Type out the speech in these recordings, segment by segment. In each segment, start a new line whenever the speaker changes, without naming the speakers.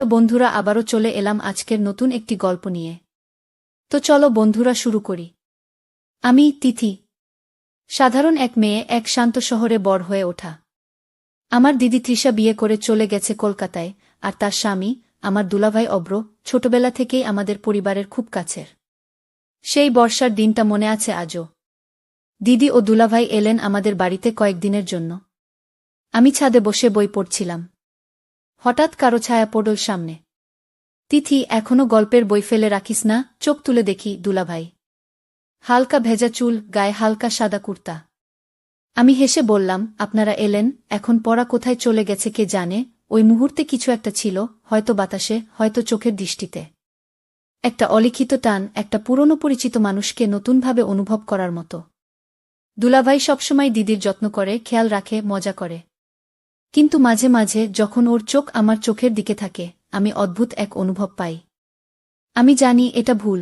তো বন্ধুরা আবারও চলে এলাম আজকের নতুন একটি গল্প নিয়ে। তো চলো বন্ধুরা শুরু করি। আমি তিথি। সাধারণ এক মেয়ে, এক শান্ত শহরে বড় হয়ে ওঠা। আমার দিদি তৃষা বিয়ে করে চলে গেছে কলকাতায়, আর তার স্বামী, আমার দুলাভাই অব্র, ছোটবেলা থেকেই আমাদের পরিবারের খুব কাছের। সেই বর্ষার দিনটা মনে আছে আজও। দিদি ও দুলাভাই এলেন আমাদের বাড়িতে কয়েকদিনের জন্য। আমি ছাদে বসে বই পড়ছিলাম। হঠাৎ কারো ছায়া পড়ল সামনে। তিথি, এখনো গল্পের বই ফেলে রাখিস না? চোখ তুলে দেখি দুলাভাই। হালকা ভেজা চুল, গায়ে হালকা সাদা কুর্তা। আমি হেসে বললাম, আপনারা এলেন, এখন পড়া কোথায় চলে গেছে কে জানে। ওই মুহূর্তে কিছু একটা ছিল, হয়তো বাতাসে, হয়তো চোখের দৃষ্টিতে। একটা অলিখিত টান, একটা পুরনো পরিচিত মানুষকে নতুনভাবে অনুভব করার মতো। দুলাভাই সবসময় দিদির যত্ন করে, খেয়াল রাখে, মজা করে। কিন্তু মাঝে মাঝে যখন ওর চোখ আমার চোখের দিকে থাকে, আমি অদ্ভুত এক অনুভব পাই। আমি জানি এটা ভুল।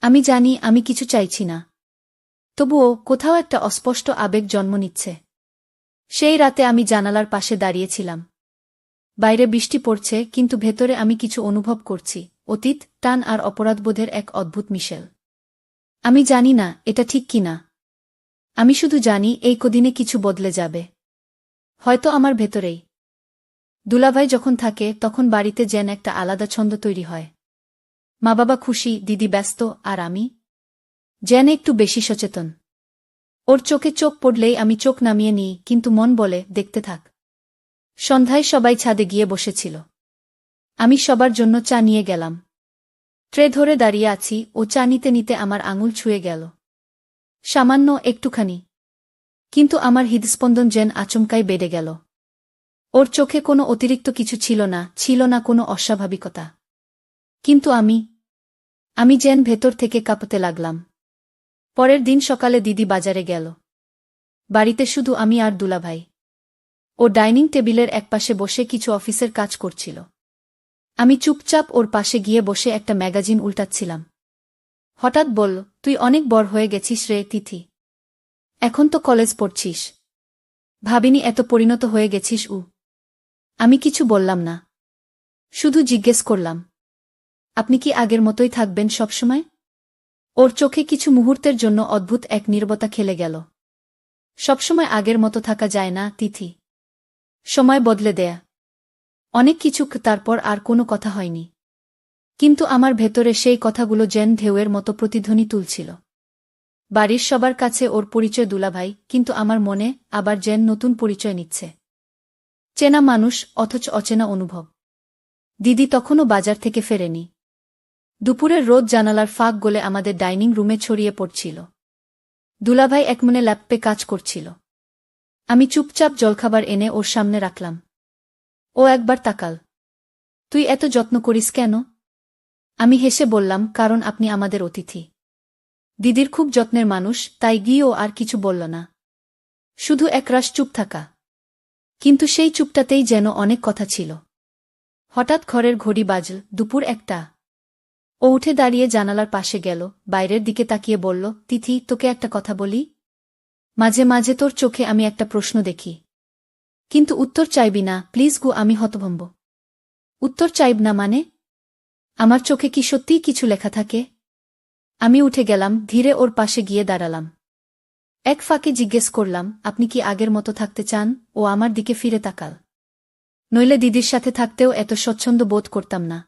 আমি জানি আমি কিছু চাইছি না। তবুও কোথাও একটা অস্পষ্ট আবেগ জন্ম নিচ্ছে। সেই রাতে আমি জানালার পাশে দাঁড়িয়েছিলাম। বাইরে বৃষ্টি পড়ছে, কিন্তু ভেতরে আমি কিছু অনুভব করছি, অতীত, টান আর অপরাধবোধের এক অদ্ভুত মিশেল। আমি জানি না এটা ঠিক কিনা। আমি শুধু জানি এই কদিনে কিছু বদলে যাবে। হয়তো আমার ভেতরেই। দুলাভাই যখন থাকে তখন বাড়িতে যেন একটা আলাদা ছন্দ তৈরি হয়। মা বাবা খুশি, দিদি ব্যস্ত, আর আমি যেন একটু বেশি সচেতন। ওর চোখে চোখ পড়লেই আমি চোখ নামিয়ে নিই, কিন্তু মন বলে, দেখতে থাক। সন্ধ্যায় সবাই ছাদে গিয়ে বসেছিল। আমি সবার জন্য চা নিয়ে গেলাম। ট্রে ধরে দাঁড়িয়ে আছি, ও চা নিতে নিতে আমার আঙুল ছুঁয়ে গেল। সামান্য, একটুখানি। কিন্তু আমার হৃদস্পন্দন যেন আচমকাই বেড়ে গেল। ওর চোখে কোনো অতিরিক্ত কিছু ছিল না, ছিল না কোনো অস্বাভাবিকতা। কিন্তু আমি যেন ভেতর থেকে কাঁপতে লাগলাম। পরের দিন সকালে দিদি বাজারে গেল। বাড়িতে শুধু আমি আর দুলাভাই। ও ডাইনিং টেবিলের একপাশে বসে কিছু অফিসের কাজ করছিল। আমি চুপচাপ ওর পাশে গিয়ে বসে একটা ম্যাগাজিন উল্টাচ্ছিলাম। হঠাৎ বলল, তুই অনেক বড় হয়ে গেছিস রে তিথি। এখন তো কলেজ পড়ছিস। ভাবিনি এত পরিণত হয়ে গেছিস। আমি কিছু বললাম না। শুধু জিজ্ঞেস করলাম, আপনি কি আগের মতোই থাকবেন সবসময়? ওর চোখে কিছু মুহূর্তের জন্য অদ্ভুত এক নীরবতা খেলে গেল। সবসময় আগের মতো থাকা যায় না তিথি। সময় বদলে দেয়া অনেক কিছু। তারপর আর কোনো কথা হয়নি। কিন্তু আমার ভেতরে সেই কথাগুলো যেন ঢেউয়ের মতো প্রতিধ্বনি তুলছিল। বাড়ির সবার কাছে ওর পরিচয় দুলাভাই, কিন্তু আমার মনে আবার যেন নতুন পরিচয় নিচ্ছে। চেনা মানুষ, অথচ অচেনা অনুভব। দিদি তখনও বাজার থেকে ফেরেনি। দুপুরের রোদ জানালার ফাঁক গলে আমাদের ডাইনিং রুমে ছড়িয়ে পড়ছিল। দুলাভাই একমনে ল্যাপটপে কাজ করছিল। আমি চুপচাপ জলখাবার এনে ওর সামনে রাখলাম। ও একবার তাকাল। তুই এত যত্ন করিস কেন? আমি হেসে বললাম, কারণ আপনি আমাদের অতিথি। দিদির খুব যত্নের মানুষ, তাই গিয়েও আর কিছু বলল না। শুধু একরাশ চুপ থাকা। কিন্তু সেই চুপটাতেই যেন অনেক কথা ছিল। হঠাৎ ঘরের ঘড়ি বাজল, দুপুর 1টা। ও উঠে দাঁড়িয়ে জানালার পাশে গেল, বাইরের দিকে তাকিয়ে বলল, তিথি, তোকে একটা কথা বলি। মাঝে মাঝে তোর চোখে আমি একটা প্রশ্ন দেখি। কিন্তু উত্তর চাইবি না, প্লিজ গো। আমি হতভম্ব। উত্তর চাইব না মানে? আমার চোখে কি সত্যিই কিছু লেখা থাকে? আমি উঠে গেলাম, ধীরে ওর পাশে গিয়ে দাঁড়ালাম। এক ফাঁকে জিজ্ঞেস করলাম, আপনি কি আগের মতো থাকতে চান? ও আমার দিকে ফিরে তাকাল। নইলে দিদির সাথে থাকতেও এত স্বচ্ছন্দ বোধ করতাম না।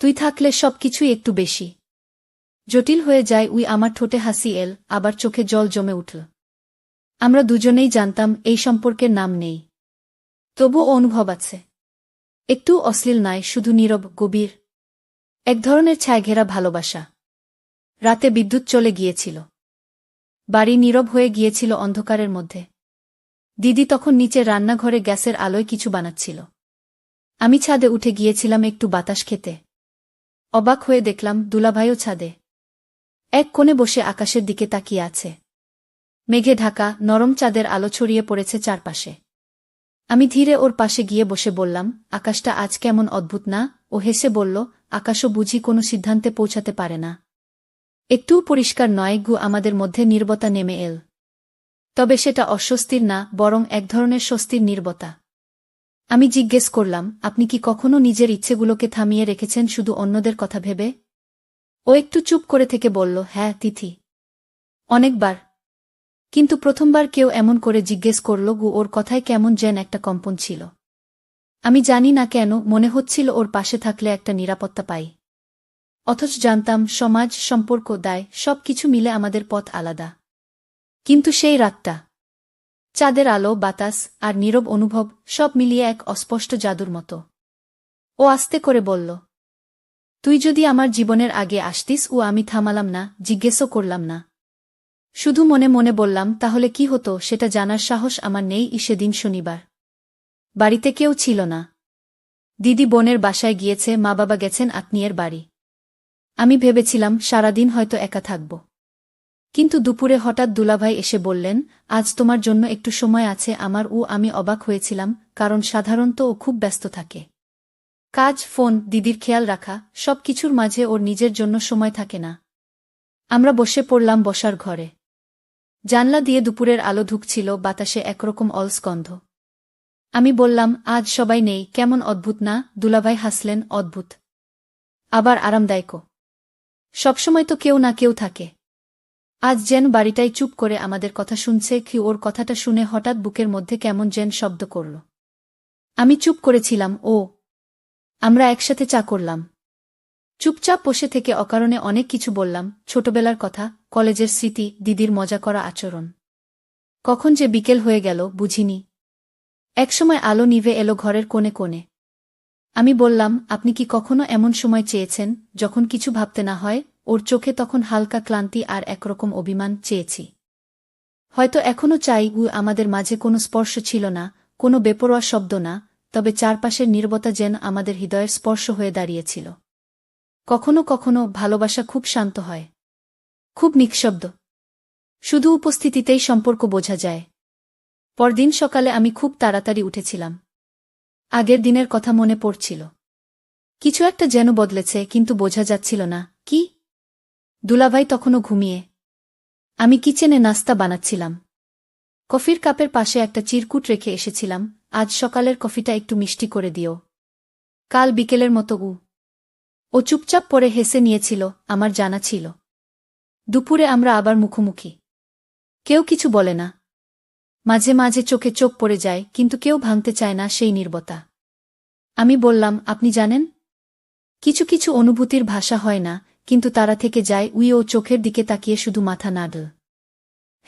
তুই থাকলে সবকিছুই একটু বেশি জটিল হয়ে যায়। আমার ঠোঁটে হাসি এল, আবার চোখে জল জমে উঠল। আমরা দুজনেই জানতাম এই সম্পর্কের নাম নেই। তবুও অনুভব আছে। একটু অশ্লীল নয়, শুধু নীরব, গভীর। এক ধরনের ছায়াঘেরা ভালোবাসা। রাতে বিদ্যুৎ চলে গিয়েছিল। বাড়ি নীরব হয়ে গিয়েছিল অন্ধকারের মধ্যে। দিদি তখন নিচে রান্নাঘরে গ্যাসের আলোয় কিছু বানাচ্ছিল। আমি ছাদে উঠে গিয়েছিলাম একটু বাতাস খেতে। অবাক হয়ে দেখলাম দুলাভাইও ছাদে। এক কোণে বসে আকাশের দিকে তাকিয়ে আছে। মেঘে ঢাকা, নরম চাঁদের আলো ছড়িয়ে পড়েছে চারপাশে। আমি ধীরে ওর পাশে গিয়ে বসে বললাম, আকাশটা আজ কেমন অদ্ভুত না? ও হেসে বলল, আকাশও বুঝি কোনো সিদ্ধান্তে পৌঁছাতে পারে না। একটুও পরিষ্কার নয়। আমাদের মধ্যে নীরবতা নেমে এল। তবে সেটা অস্বস্তির না, বরং এক ধরনের স্বস্তির নীরবতা। আমি জিজ্ঞেস করলাম, আপনি কি কখনো নিজের ইচ্ছেগুলোকে থামিয়ে রেখেছেন শুধু অন্যদের কথা ভেবে? ও একটু চুপ করে থেকে বলল, হ্যাঁ তিথি, অনেকবার। কিন্তু প্রথমবার কেউ এমন করে জিজ্ঞেস করল ওর কথায় কেমন যেন একটা কম্পন ছিল। আমি জানি না কেন, মনে হচ্ছিল ওর পাশে থাকলে একটা নিরাপত্তা পাই। অথচ জানতাম সমাজ, সম্পর্ক, দায় সবকিছু মিলে আমাদের পথ আলাদা। কিন্তু সেই রাতটা, চাঁদের আলো, বাতাস আর নীরব অনুভব সব মিলিয়ে এক অস্পষ্ট জাদুর মতো। ও আস্তে করে বলল, তুই যদি আমার জীবনের আগে আসতিস। আমি থামালাম না, জিজ্ঞেসও করলাম না। শুধু মনে মনে বললাম, তাহলে কি হতো সেটা জানার সাহস আমার নেই। সেদিন শনিবার। বাড়িতে কেউ ছিল না। দিদি বোনের বাসায় গিয়েছে, মা বাবা গেছেন আত্মীয়ের বাড়ি। আমি ভেবেছিলাম সারাদিন হয়তো একা থাকব। কিন্তু দুপুরে হঠাৎ দুলাভাই এসে বললেন, আজ তোমার জন্য একটু সময় আছে আমার। আমি অবাক হয়েছিলাম, কারণ সাধারণত ও খুব ব্যস্ত থাকে। কাজ, ফোন, দিদির খেয়াল রাখা সবকিছুর মাঝে ওর নিজের জন্য সময় থাকে না। আমরা বসে পড়লাম বসার ঘরে। জানলা দিয়ে দুপুরের আলো ঢুকছিল, বাতাসে একরকম অলস গন্ধ। আমি বললাম, আজ সবাই নেই, কেমন অদ্ভুত না? দুলাভাই হাসলেন, অদ্ভুত আবার আরামদায়কও। সবসময় তো কেউ না কেউ থাকে। আজ যেন বাড়িটাই চুপ করে আমাদের কথা শুনছে। ওর কথাটা শুনে হঠাৎ বুকের মধ্যে কেমন যেন শব্দ করল। আমি চুপ করেছিলাম। আমরা একসাথে চা করলাম। চুপচাপ বসে থেকে অকারণে অনেক কিছু বললাম, ছোটবেলার কথা, কলেজের স্মৃতি, দিদির মজা করা আচরণ। কখন যে বিকেল হয়ে গেল বুঝিনি। একসময় আলো নিভে এলো ঘরের কোণে কোণে। আমি বললাম, আপনি কি কখনো এমন সময় চেয়েছেন যখন কিছু ভাবতে না হয়? ওর চোখে তখন হালকা ক্লান্তি আর একরকম অভিমান। চেয়েছি, হয়তো এখনো চাই। আমাদের মাঝে কোনো স্পর্শ ছিল না, কোনো বেপরোয়া শব্দ না, তবে চারপাশের নীরবতা যেন আমাদের হৃদয়ের স্পর্শ হয়ে দাঁড়িয়েছিল। কখনো কখনো ভালোবাসা খুব শান্ত হয়, খুব নিঃশব্দ। শুধু উপস্থিতিতেই সম্পর্ক বোঝা যায়। পরদিন সকালে আমি খুব তাড়াতাড়ি উঠেছিলাম। আগের দিনের কথা মনে পড়ছিল। কিছু একটা যেন বদলেছে, কিন্তু বোঝা যাচ্ছিল না কি। দুলাভাই তখনও ঘুমিয়ে। আমি কিচেনে নাস্তা বানাচ্ছিলাম। কফির কাপের পাশে একটা চিরকুট রেখে এসেছিলাম, আজ সকালের কফিটা একটু মিষ্টি করে দিও, কাল বিকেলের মতো। ও চুপচাপ পড়ে হেসে নিয়েছিল, আমার জানা ছিল। দুপুরে আমরা আবার মুখোমুখি। কেউ কিছু বলে না। মাঝে মাঝে চোখে চোখ পড়ে যায়, কিন্তু কেউ ভাঙতে চায় না সেই নীরবতা। আমি বললাম, আপনি জানেন, কিছু কিছু অনুভূতির ভাষা হয় না, কিন্তু তারা থেকে যায়। ও চোখের দিকে তাকিয়ে শুধু মাথা নাড়ল।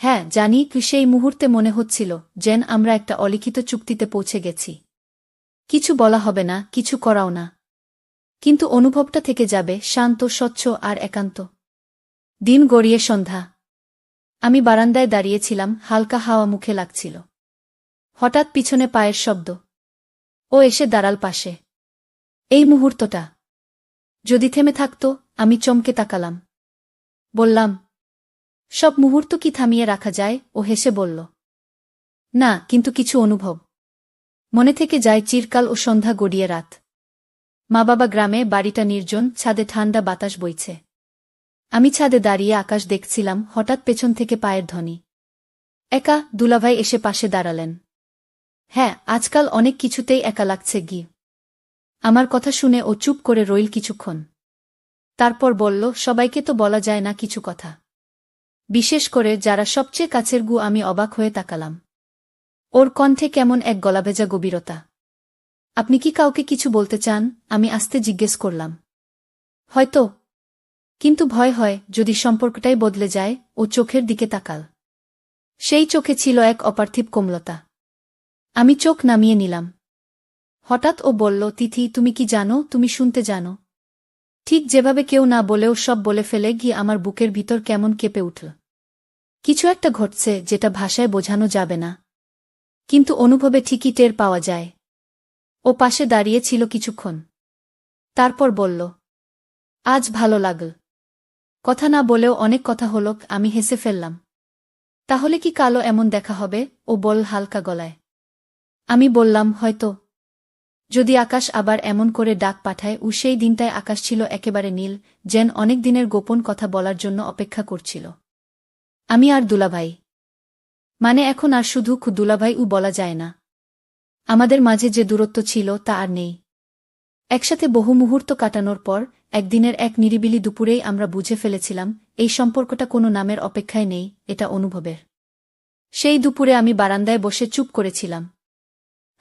হ্যাঁ জানি। সেই মুহূর্তে মনে হচ্ছিল যেন আমরা একটা অলিখিত চুক্তিতে পৌঁছে গেছি। কিছু বলা হবে না, কিছু করাও না, কিন্তু অনুভবটা থেকে যাবে, শান্ত, স্বচ্ছ আর একান্ত। দিন গড়িয়ে সন্ধ্যা। আমি বারান্দায় দাঁড়িয়েছিলাম, হালকা হাওয়া মুখে লাগছিল। হঠাৎ পিছনে পায়ের শব্দ। ও এসে দাঁড়াল পাশে। এই মুহূর্তটা যদি থেমে থাকত। আমি চমকে তাকালাম। বললাম, সব মুহূর্ত কি থামিয়ে রাখা যায়? ও হেসে বলল, না, কিন্তু কিছু অনুভব মনে থেকে যায় চিরকাল। ও সন্ধ্যা গড়িয়ে রাত। মা বাবা গ্রামে, বাড়িটা নির্জন, ছাদে ঠান্ডা বাতাস বইছে। আমি ছাদে দাঁড়িয়ে আকাশ দেখছিলাম, হঠাৎ পেছন থেকে পায়ের ধ্বনি। একা। দুলাভাই এসে পাশে দাঁড়ালেন। হ্যাঁ, আজকাল অনেক কিছুতেই একা লাগছে গি। আমার কথা শুনে ও চুপ করে রইল কিছুক্ষণ। তারপর বলল, সবাইকে তো বলা যায় না কিছু কথা, বিশেষ করে যারা সবচেয়ে কাছের। আমি অবাক হয়ে তাকালাম। ওর কণ্ঠে কেমন এক গলাভেজা গভীরতা। আপনি কি কাউকে কিছু বলতে চান? আমি আস্তে জিজ্ঞেস করলাম। হয়তো, কিন্তু ভয় হয় যদি সম্পর্কটাই বদলে যায়। ও চোখের দিকে তাকাল। সেই চোখে ছিল এক অপার্থিব কোমলতা। আমি চোখ নামিয়ে নিলাম। হঠাৎ ও বলল, তিথি, তুমি কি জানো, তুমি শুনতে জানো? ঠিক যেভাবে কেউ না বলেও সব বলে ফেলে আমার বুকের ভিতর কেমন কেঁপে উঠল। কিছু একটা ঘটছে যেটা ভাষায় বোঝানো যাবে না, কিন্তু অনুভবে ঠিকই টের পাওয়া যায়। ও পাশে দাঁড়িয়ে ছিল কিছুক্ষণ। তারপর বলল, আজ ভালো লাগল। কথা না বলেও অনেক কথা হল। আমি হেসে ফেললাম। তাহলে কি কালও এমন দেখা হবে? ও বল হালকা গলায়। আমি বললাম, হয়তো, যদি আকাশ আবার এমন করে ডাক পাঠায়। সেই দিনটায় আকাশ ছিল একেবারে নীল, যেন অনেক দিনের গোপন কথা বলার জন্য অপেক্ষা করছিল। আমি আর দুলাভাই, মানে এখন আর শুধু দুলাভাই বলা যায় না। আমাদের মাঝে যে দূরত্ব ছিল তা আর নেই। একসাথে বহু মুহূর্ত কাটানোর পর একদিনের এক নিরিবিলি দুপুরেই আমরা বুঝে ফেলেছিলাম এই সম্পর্কটা কোনো নামের অপেক্ষায় নেই, এটা অনুভবের। সেই দুপুরে আমি বারান্দায় বসে চুপ করেছিলাম।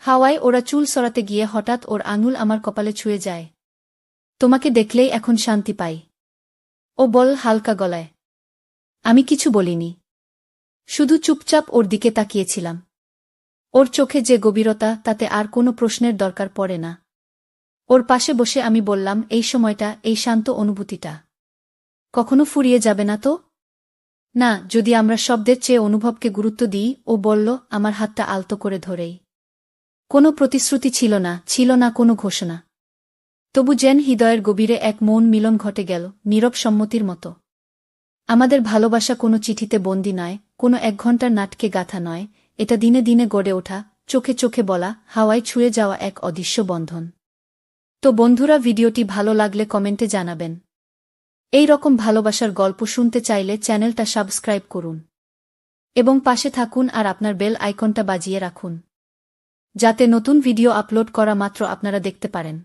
হাওয়ায় ওরা চুল সরাতে গিয়ে হঠাৎ ওর আঙুল আমার কপালে ছুঁয়ে যায়। তোমাকে দেখলেই এখন শান্তি পাই, ও বল হালকা গলায়। আমি কিছু বলিনি, শুধু চুপচাপ ওর দিকে তাকিয়েছিলাম। ওর চোখে যে গভীরতা, তাতে আর কোনো প্রশ্নের দরকার পড়ে না। ওর পাশে বসে আমি বললাম, এই সময়টা, এই শান্ত অনুভূতিটা কখনো ফুরিয়ে যাবে না তো? না, যদি আমরা শব্দের চেয়ে অনুভবকে গুরুত্ব দিই। ও বলল, আমার হাতটা আলতো করে ধরেই। কোনো প্রতিশ্রুতি ছিল না, ছিল না কোনো ঘোষণা। তবু যেন হৃদয়ের গভীরে এক মৌন মিলন ঘটে গেল, নীরব সম্মতির মতো। আমাদের ভালোবাসা কোনো চিঠিতে বন্দী নয়, কোনো 1 ঘণ্টার নাটকে গাথা নয়, এটা দিনে দিনে গড়ে ওঠা, চোখে চোখে বলা, হাওয়ায় ছুঁয়ে যাওয়া এক অদৃশ্য বন্ধন। তো বন্ধুরা, ভিডিওটি ভালো লাগলে কমেন্টে জানাবেন। এই রকম ভালোবাসার গল্প শুনতে চাইলে চ্যানেলটা সাবস্ক্রাইব করুন এবং পাশে থাকুন আর আপনার বেল আইকনটা বাজিয়ে রাখুন, যাতে নতুন ভিডিও আপলোড করা মাত্র আপনারা দেখতে পারেন।